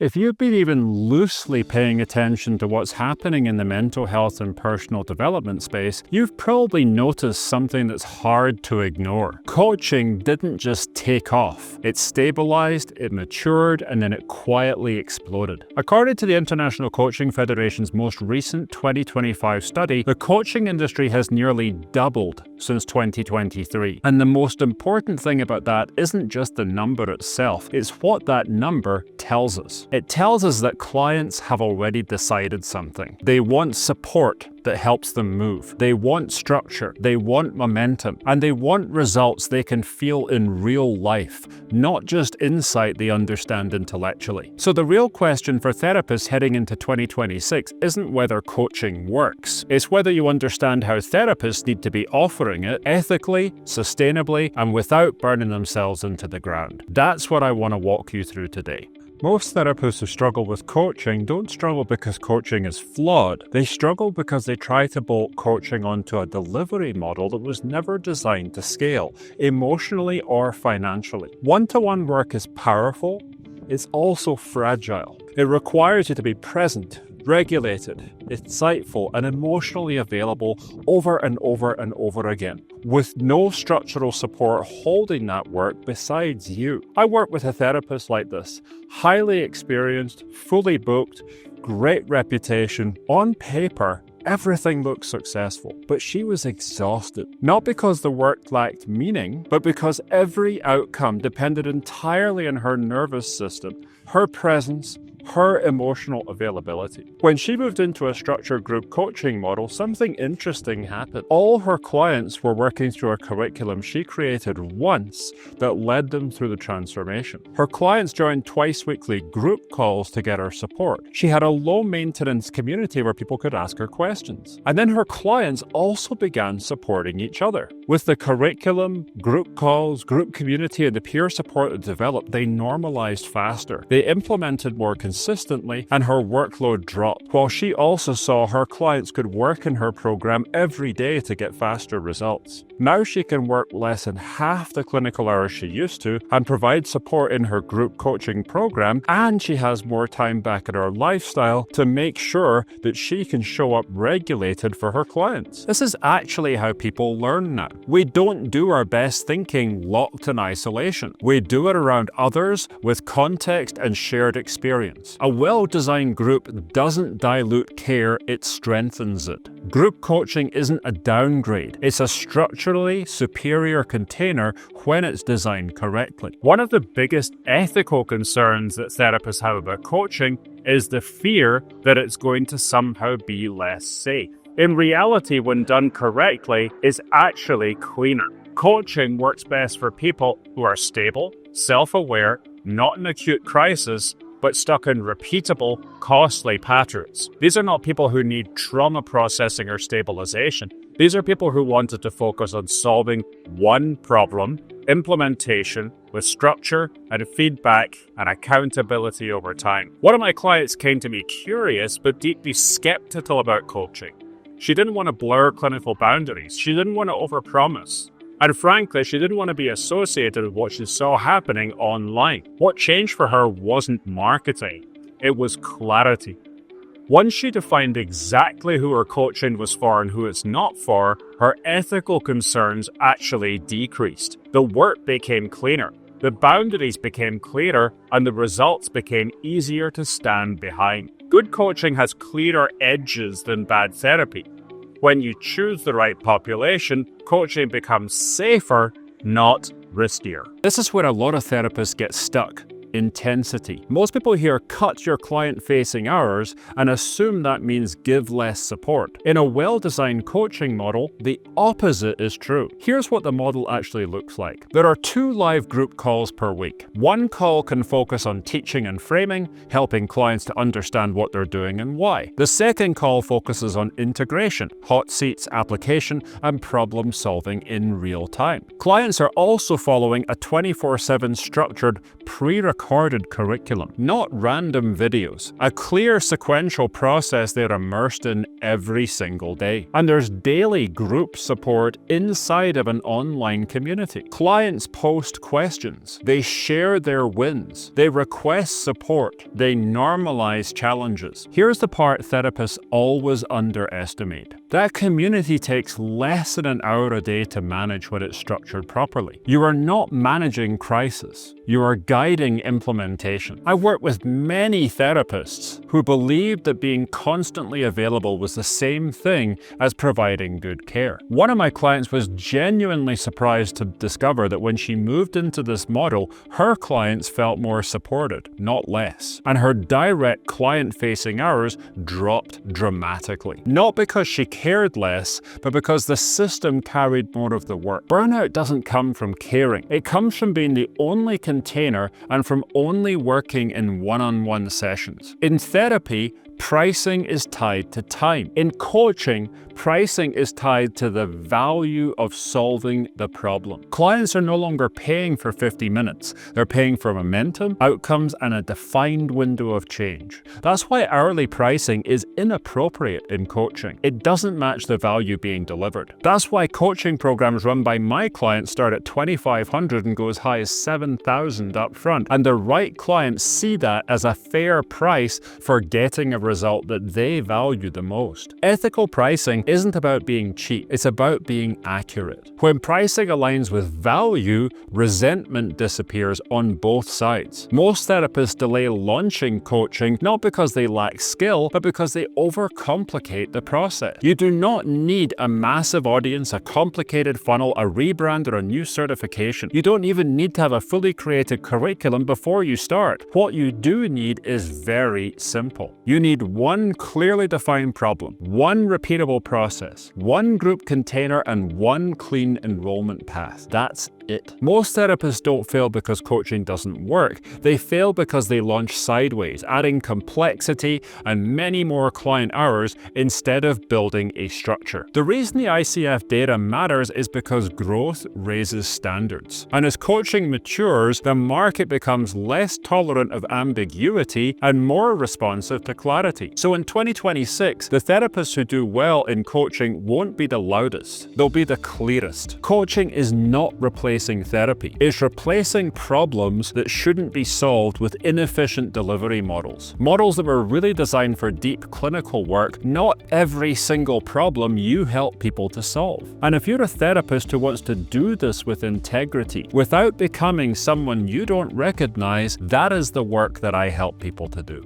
If you've been even loosely paying attention to what's happening in the mental health and personal development space, you've probably noticed something that's hard to ignore. Coaching didn't just take off. It stabilized, it matured, and then it quietly exploded. According to the International Coaching Federation's most recent 2025 study, the coaching industry has nearly doubled since 2023. And the most important thing about that isn't just the number itself, it's what that number tells us. It tells us that clients have already decided something. They want support that helps them move. They want structure, they want momentum, and they want results they can feel in real life, not just insight they understand intellectually. So the real question for therapists heading into 2026 isn't whether coaching works. It's whether you understand how therapists need to be offering it ethically, sustainably, and without burning themselves into the ground. That's what I want to walk you through today. Most therapists who struggle with coaching don't struggle because coaching is flawed. They struggle because they try to bolt coaching onto a delivery model that was never designed to scale, emotionally or financially. One-to-one work is powerful. It's also fragile. It requires you to be present, regulated, insightful, and emotionally available over and over and over again, with no structural support holding that work besides you. I work with a therapist like this, highly experienced, fully booked, great reputation. On paper, everything looked successful, but she was exhausted. Not because the work lacked meaning, but because every outcome depended entirely on her nervous system, her presence, her emotional availability. When she moved into a structured group coaching model, something interesting happened. All her clients were working through a curriculum she created once that led them through the transformation. Her clients joined twice-weekly group calls to get her support. She had a low-maintenance community where people could ask her questions. And then her clients also began supporting each other. With the curriculum, group calls, group community, and the peer support that developed, they normalized faster. They implemented more consistently, and her workload dropped, while she also saw her clients could work in her program every day to get faster results. Now she can work less than half the clinical hours she used to and provide support in her group coaching program, and she has more time back in her lifestyle to make sure that she can show up regulated for her clients. This is actually how people learn now. We don't do our best thinking locked in isolation. We do it around others with context and shared experience. A well-designed group doesn't dilute care, it strengthens it. Group coaching isn't a downgrade, it's a structurally superior container when it's designed correctly. One of the biggest ethical concerns that therapists have about coaching is the fear that it's going to somehow be less safe. In reality, when done correctly, it's actually cleaner. Coaching works best for people who are stable, self-aware, not in acute crisis, but stuck in repeatable, costly patterns. These are not people who need trauma processing or stabilization. These are people who wanted to focus on solving one problem, implementation, with structure and feedback and accountability over time. One of my clients came to me curious but deeply skeptical about coaching. She didn't want to blur clinical boundaries. She didn't want to overpromise. And frankly, she didn't want to be associated with what she saw happening online. What changed for her wasn't marketing. It was clarity. Once she defined exactly who her coaching was for and who it's not for, her ethical concerns actually decreased. The work became cleaner. The boundaries became clearer, and the results became easier to stand behind. Good coaching has clearer edges than bad therapy. When you choose the right population, coaching becomes safer, not riskier. This is where a lot of therapists get stuck. Intensity. Most people hear cut your client-facing hours and assume that means give less support. In a well-designed coaching model, the opposite is true. Here's what the model actually looks like. There are 2 live group calls per week. One call can focus on teaching and framing, helping clients to understand what they're doing and why. The second call focuses on integration, hot seats, application, and problem solving in real time. Clients are also following a 24/7 structured pre-recorded recorded curriculum, not random videos. A clear sequential process they're immersed in every single day. And there's daily group support inside of an online community. Clients post questions. They share their wins. They request support. They normalize challenges. Here's the part therapists always underestimate. That community takes less than an hour a day to manage when it's structured properly. You are not managing crisis. You are guiding implementation. I work with many therapists who believed that being constantly available was the same thing as providing good care. One of my clients was genuinely surprised to discover that when she moved into this model, her clients felt more supported, not less. And her direct client-facing hours dropped dramatically. Not because she cared less, but because the system carried more of the work. Burnout doesn't come from caring. It comes from being the only container and from only working in one-on-one sessions. In therapy, pricing is tied to time. In coaching, pricing is tied to the value of solving the problem. Clients are no longer paying for 50 minutes. They're paying for momentum, outcomes, and a defined window of change. That's why hourly pricing is inappropriate in coaching. It doesn't match the value being delivered. That's why coaching programs run by my clients start at $2,500 and go as high as $7,000 up front. And the right clients see that as a fair price for getting a result that they value the most. Ethical pricing isn't about being cheap, it's about being accurate. When pricing aligns with value, resentment disappears on both sides. Most therapists delay launching coaching not because they lack skill, but because they overcomplicate the process. You do not need a massive audience, a complicated funnel, a rebrand, or a new certification. You don't even need to have a fully created curriculum before you start. What you do need is very simple. You need one clearly defined problem, one repeatable process, one group container, and one clean enrollment path. That's it. Most therapists don't fail because coaching doesn't work. They fail because they launch sideways, adding complexity and many more client hours instead of building a structure. The reason the ICF data matters is because growth raises standards. And as coaching matures, the market becomes less tolerant of ambiguity and more responsive to clarity. So in 2026, the therapists who do well in coaching won't be the loudest. They'll be the clearest. Coaching is not replacing therapy. It's replacing problems that shouldn't be solved with inefficient delivery models. Models that were really designed for deep clinical work, not every single problem you help people to solve. And if you're a therapist who wants to do this with integrity, without becoming someone you don't recognize, that is the work that I help people to do.